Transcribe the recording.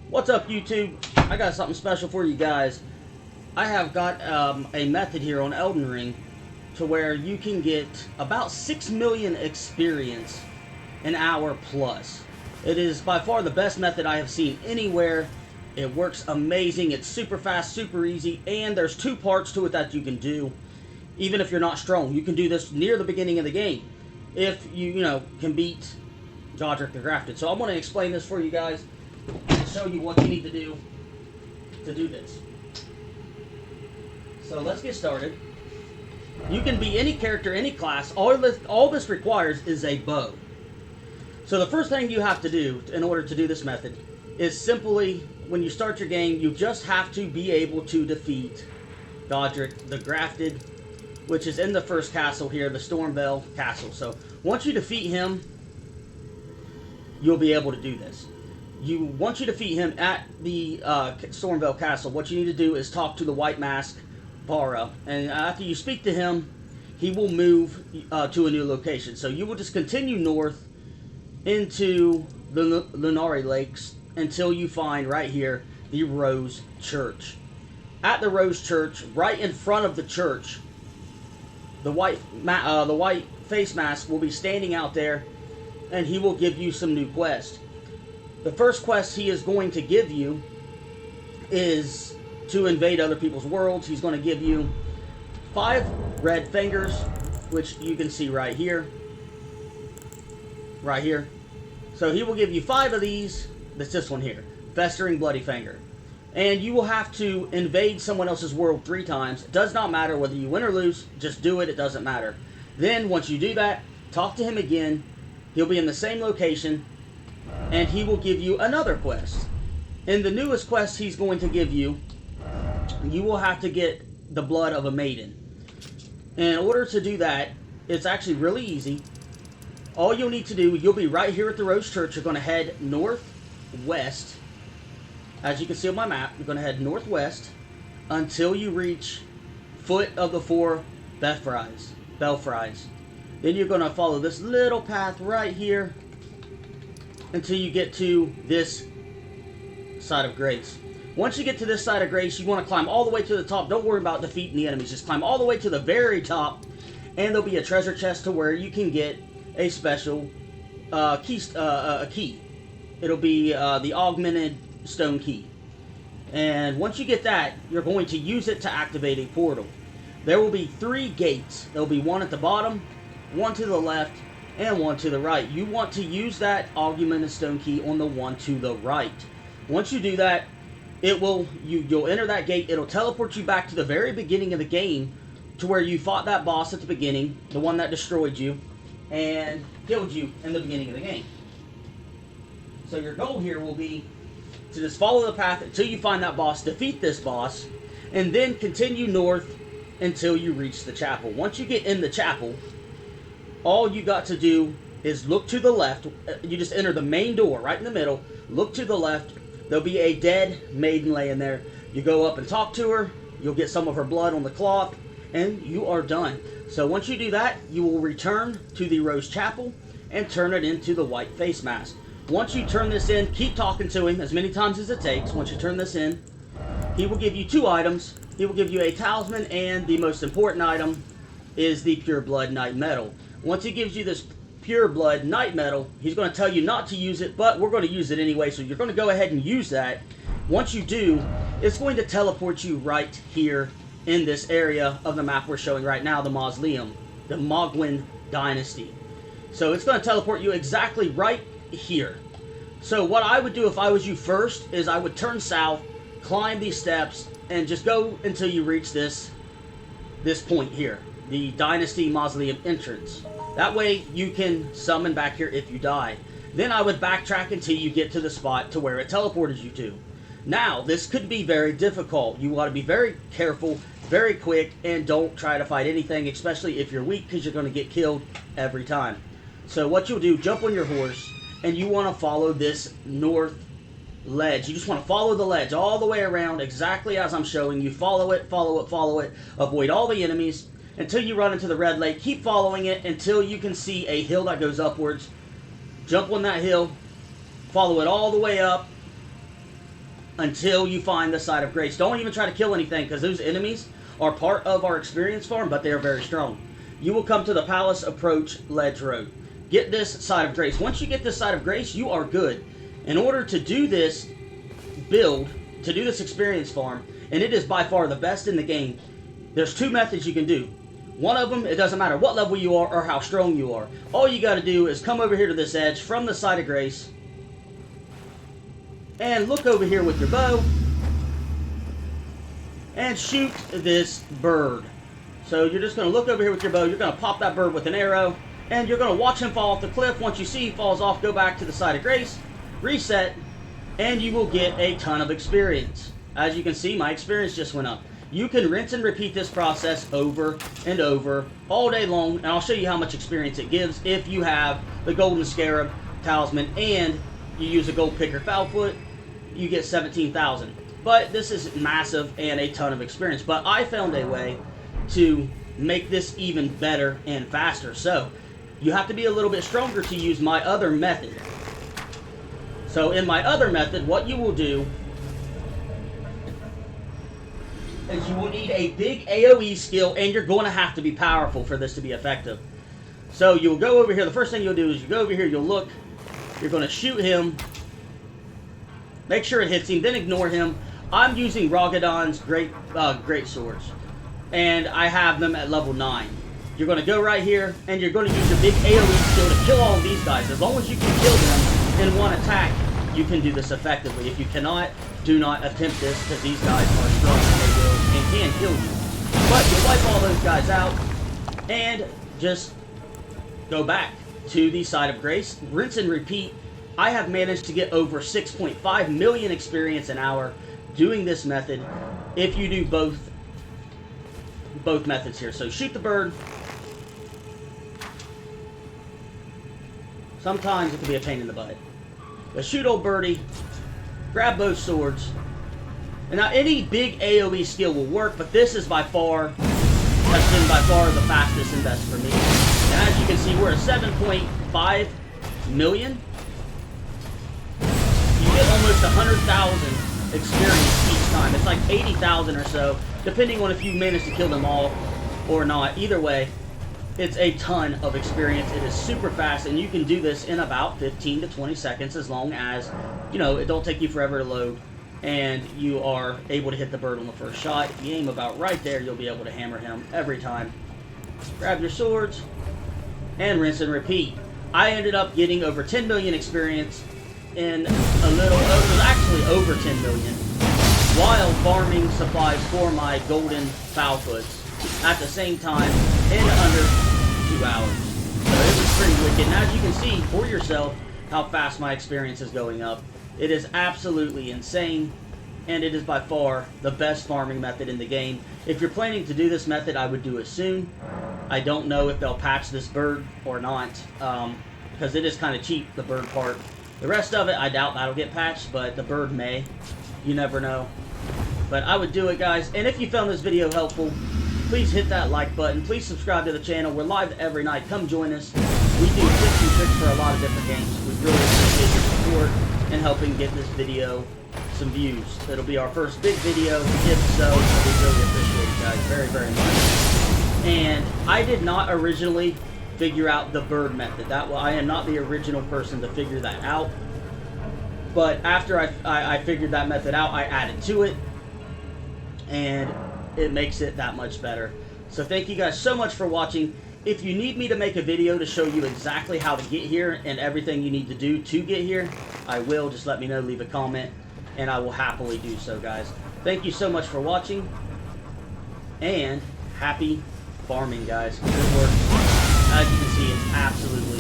What's up, YouTube? I got something special for you guys. I have got a method here on Eldenring to where you can get about 6 million experience an hour plus. It is by far the best method I have seen anywhere. It works amazing. It's super fast, super easy, and there's two parts to it that you can do. Even if you're not strong, you can do this near the beginning of the game if you can beat Godric the Grafted. So I'm going to explain this for you guys and show you what you need to do this. So let's get started. You can be any character, any class. All this requires is a bow. So the first thing you have to do in order to do this method is simply, when you start your game, you just have to be able to defeat Godric the Grafted, which is in the first castle here, the Stormveil Castle. So once you defeat him, you'll be able to do this. Once you defeat him at the Stormveil Castle, what you need to do is talk to the White Mask Bara, and after you speak to him, he will move to a new location. So you will just continue north into the Lunari Lakes until you find right here the Rose Church. At the Rose Church, right in front of the church, the white face mask will be standing out there, and he will give you some new quests. The first quest he is going to give you is to invade other people's worlds. He's going to give you 5 red fingers, which you can see right here. Right here. So he will give you 5 of these. That's this one here. Festering Bloody Finger. And you will have to invade someone else's world 3 times. It does not matter whether you win or lose. Just do it. It doesn't matter. Then, once you do that, talk to him again. He'll be in the same location, and he will give you another quest. In the newest quest he's going to give you, you will have to get the blood of a maiden. In order to do that, it's actually really easy. All you'll need to do, you'll be right here at the Rose Church. You're going to head northwest. As you can see on my map, you're going to head northwest until you reach foot of the 4 Belfries. Then you're going to follow this little path right here until you get to this side of grace. Once you get to this side of grace, you want to climb all the way to the top. Don't worry about defeating the enemies. Just climb all the way to the very top, and there'll be a treasure chest to where you can get a special key. It'll be the augmented stone key. And once you get that, you're going to use it to activate a portal. There will be 3 gates. There'll be one at the bottom, one to the left, and one to the right. You want to use that augmented stone key on the one to the right. Once you do that, you'll enter that gate. It'll teleport you back to the very beginning of the game, to where you fought that boss at the beginning, the one that destroyed you and killed you in the beginning of the game. So your goal here will be to just follow the path until you find that boss, defeat this boss, and then continue north until you reach the chapel. Once you get in the chapel, all you got to do is look to the left. You just enter the main door right in the middle. Look to the left. There'll be a dead maiden laying there. You go up and talk to her. You'll get some of her blood on the cloth, and you are done. So once you do that, you will return to the Rose Chapel and turn it into the white face mask. Once you turn this in, keep talking to him as many times as it takes. Once you turn this in, he will give you 2 items. He will give you a talisman, and the most important item is the Pure Blood Night Medal. Once he gives you this Pure Blood Night Medal, he's going to tell you not to use it, but we're going to use it anyway, so you're going to go ahead and use that. Once you do, it's going to teleport you right here in this area of the map we're showing right now, the Mausoleum, the Mogwin Dynasty. So it's going to teleport you exactly right here. So what I would do if I was you first is I would turn south, climb these steps, and just go until you reach this point here, the Dynasty Mausoleum entrance. That way you can summon back here if you die. Then I would backtrack until you get to the spot to where it teleported you to. Now, this could be very difficult. You want to be very careful, very quick, and don't try to fight anything, especially if you're weak, because you're going to get killed every time. So what you'll do, jump on your horse, and you want to follow this north ledge. You just want to follow the ledge all the way around, exactly as I'm showing you. Follow it, follow it, follow it. Avoid all the enemies until you run into the red lake. Keep following it until you can see a hill that goes upwards. Jump on that hill, follow it all the way up, until you find the Side of Grace. Don't even try to kill anything, because those enemies are part of our experience farm, but they are very strong. You will come to the Palace Approach Ledge Road. Get this Side of Grace. Once you get this Side of Grace, you are good. In order to do this build, to do this experience farm, and it is by far the best in the game, there's two methods you can do. One of them, it doesn't matter what level you are or how strong you are. All you got to do is come over here to this edge from the Side of Grace and look over here with your bow and shoot this bird. So you're just going to look over here with your bow, you're going to pop that bird with an arrow, and you're going to watch him fall off the cliff. Once you see he falls off, go back to the Side of Grace, reset, and you will get a ton of experience. As you can see, my experience just went up. You can rinse and repeat this process over and over all day long, and I'll show you how much experience it gives if you have the Golden Scarab Talisman and you use a Gold Picker Foulfoot. You get 17,000. But this is massive and a ton of experience. But I found a way to make this even better and faster. So you have to be a little bit stronger to use my other method. So in my other method, what you will do is you will need a big AoE skill, and you're going to have to be powerful for this to be effective. So you'll go over here. The first thing you'll do is you go over here, you'll look, you're going to shoot him, make sure it hits him, then ignore him. I'm using Rogadon's great swords, and I have them at level 9. You're going to go right here, and you're going to use your big AoE skill to kill all of these guys. As long as you can kill them in one attack, you can do this effectively. If you cannot, do not attempt this, because these guys are strong and they will and can kill you. But you wipe all those guys out and just go back to the Side of Grace, rinse and repeat. I have managed to get over 6.5 million experience an hour doing this method if you do both methods here. So shoot the bird. Sometimes it can be a pain in the butt. But shoot old birdie, grab both swords. And now any big AoE skill will work, but this is by far, has been by far the fastest and best for me. And as you can see, we're at 7.5 million. You get almost 100,000 experience each time. It's like 80,000 or so, depending on if you manage to kill them all or not. Either way, it's a ton of experience. It is super fast, and you can do this in about 15 to 20 seconds as long as, you know, it don't take you forever to load, and you are able to hit the bird on the first shot. If you aim about right there, you'll be able to hammer him every time. Grab your swords, and rinse and repeat. I ended up getting over 10 million experience in a little, it was actually over 10 million, while farming supplies for my golden Foulfoots at the same time in under 2 hours. So it was pretty wicked. And as you can see for yourself how fast my experience is going up, it is absolutely insane, and it is by far the best farming method in the game. If you're planning to do this method, I would do it soon. I don't know if they'll patch this bird or not, because it is kind of cheap, the bird part. The rest of it, I doubt that'll get patched, but the bird may. You never know. But I would do it, guys. And if you found this video helpful, please hit that like button. Please subscribe to the channel. We're live every night. Come join us. We do tips and tricks for a lot of different games. We really appreciate your support and helping get this video some views. It'll be our first big video. If so, we really appreciate it, guys, very, very much. And I did not originally figure out the bird method. I am not the original person to figure that out. But after I figured that method out, I added to it, and it makes it that much better. So thank you guys so much for watching. If you need me to make a video to show you exactly how to get here and everything you need to do to get here, I will. Just let me know, leave a comment, and I will happily do so, guys. Thank you so much for watching, and happy farming, guys. Good work. As you can see, it's absolutely